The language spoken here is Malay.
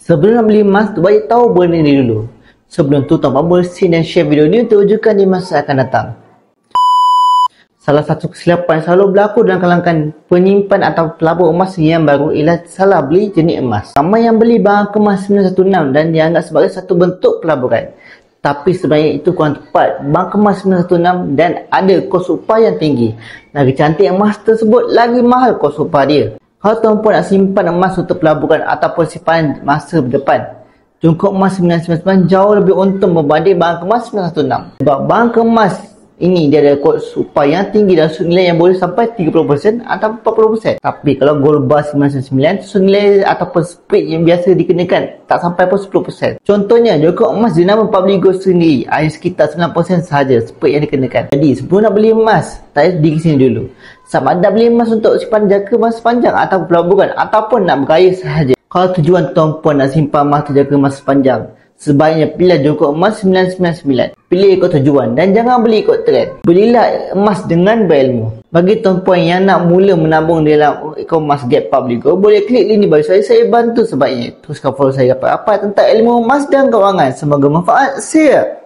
Sebelum nak beli emas, tu bagi tahu benda ni dulu. Sebelum tu, tuan Pak bersin dan share video ni untuk rujukan di masa akan datang. Salah satu kesilapan selalu berlaku dalam kalangan penyimpan atau pelabur emas yang baru ialah salah beli jenis emas. Ramai yang beli barang kemas 916 dan dianggap sebagai satu bentuk pelaburan. Tapi sebenarnya itu kurang tepat. Barang kemas 916 dan ada kos upah yang tinggi. Lagi cantik emas tersebut, lagi mahal kos upah dia. Kalau tuan pun nak simpan emas untuk pelaburan ataupun simpanan masa depan, cungkup emas 999 jauh lebih untung berbanding barang kemas 916. Sebab barang kemas ini dia ada kos upah yang tinggi dan sud nilai yang boleh sampai 30% atau 40%. Tapi kalau gold bar 999, sud nilai ataupun spread yang biasa dikenakan tak sampai pun 10%. Contohnya, jongkok emas di nama Public Gold sendiri hanya sekitar 9% sahaja spread yang dikenakan. Jadi sebelum nak beli emas, tak payah pergi sini dulu. Sama ada beli emas untuk simpan jangka masa panjang atau pelaburan ataupun nak bergaya sahaja. Kalau tujuan tuan puan nak simpan emas untuk jangka masa panjang, sebaiknya pilih jongkok emas 999. Pilih ikut tujuan dan jangan beli ikut trend. Belilah emas dengan berilmu. Bagi tuan-puan yang nak mula menabung dalam e-commerce Get Public Gold, boleh klik link di bawah saya bantu sebaiknya. Teruskan follow saya dapat apa tentang ilmu emas dan kewangan. Semoga manfaat. See ya.